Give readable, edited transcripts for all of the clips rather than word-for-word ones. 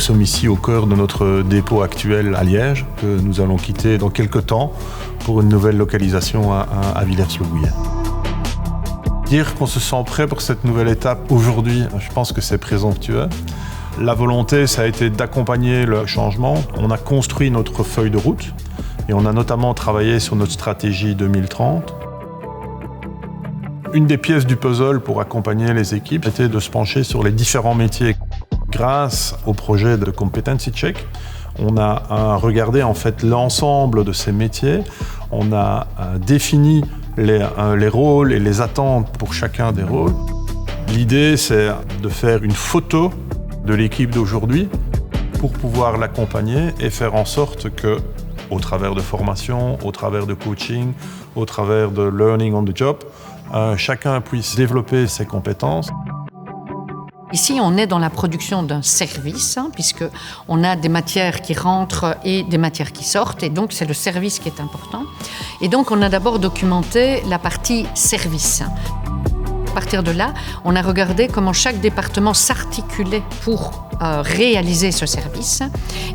sommes ici au cœur de notre dépôt actuel à Liège, que nous allons quitter dans quelques temps pour une nouvelle localisation à Villers-le-Bouillet. Dire qu'on se sent prêt pour cette nouvelle étape aujourd'hui, je pense que c'est présomptueux. La volonté, ça a été d'accompagner le changement. On a construit notre feuille de route et on a notamment travaillé sur notre stratégie 2030. Une des pièces du puzzle pour accompagner les équipes était de se pencher sur les différents métiers. Grâce au projet de Competency Check, on a regardé en fait l'ensemble de ces métiers. On a défini les rôles et les attentes pour chacun des rôles. L'idée, c'est de faire une photo de l'équipe d'aujourd'hui pour pouvoir l'accompagner et faire en sorte que, au travers de formation, au travers de coaching, au travers de learning on the job, chacun puisse développer ses compétences. Ici, on est dans la production d'un service, puisqu'on a des matières qui rentrent et des matières qui sortent, et donc c'est le service qui est important. Et donc, on a d'abord documenté la partie service. À partir de là, on a regardé comment chaque département s'articulait pour réaliser ce service.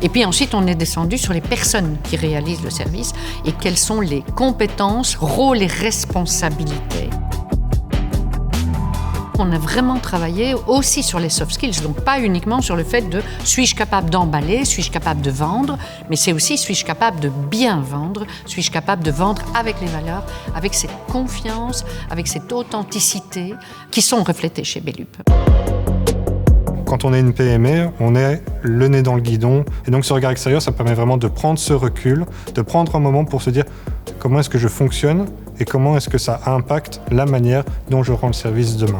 Et puis ensuite, on est descendu sur les personnes qui réalisent le service et quelles sont les compétences, rôles et responsabilités. On a vraiment travaillé aussi sur les soft skills, donc pas uniquement sur le fait de suis-je capable d'emballer, suis-je capable de vendre, mais c'est aussi suis-je capable de bien vendre, suis-je capable de vendre avec les valeurs, avec cette confiance, avec cette authenticité qui sont reflétées chez Bellup. Quand on est une PME, on est le nez dans le guidon. Et donc ce regard extérieur, ça permet vraiment de prendre ce recul, de prendre un moment pour se dire comment est-ce que je fonctionne et comment est-ce que ça impacte la manière dont je rends le service demain.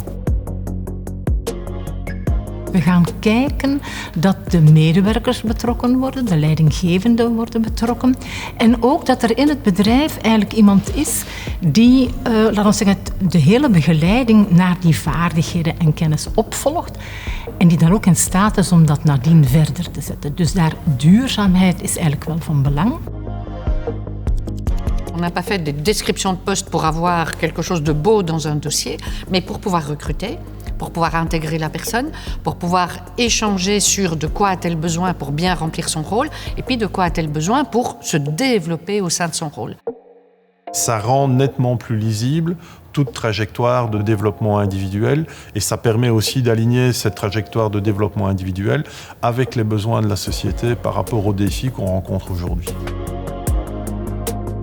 We gaan kijken dat de medewerkers betrokken worden, de leidinggevenden worden betrokken. En ook dat er in het bedrijf eigenlijk iemand is die, laten we zeggen, de hele begeleiding naar die vaardigheden en kennis opvolgt. En die dan ook in staat is om dat nadien verder te zetten. Dus daar duurzaamheid is eigenlijk wel van belang. On n'a pas fait des descriptions de poste pour avoir quelque chose de beau dans un dossier, mais pour pouvoir recruter, pour pouvoir intégrer la personne, pour pouvoir échanger sur de quoi a-t-elle besoin pour bien remplir son rôle, et puis de quoi a-t-elle besoin pour se développer au sein de son rôle. Ça rend nettement plus lisible toute trajectoire de développement individuel et ça permet aussi d'aligner cette trajectoire de développement individuel avec les besoins de la société par rapport aux défis qu'on rencontre aujourd'hui.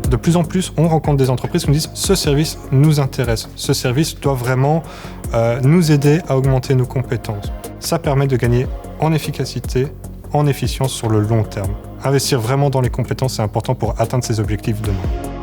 De plus en plus, on rencontre des entreprises qui nous disent « ce service nous intéresse, ce service doit vraiment nous aider à augmenter nos compétences ». Ça permet de gagner en efficacité, en efficience sur le long terme. Investir vraiment dans les compétences, c'est important pour atteindre ses objectifs demain.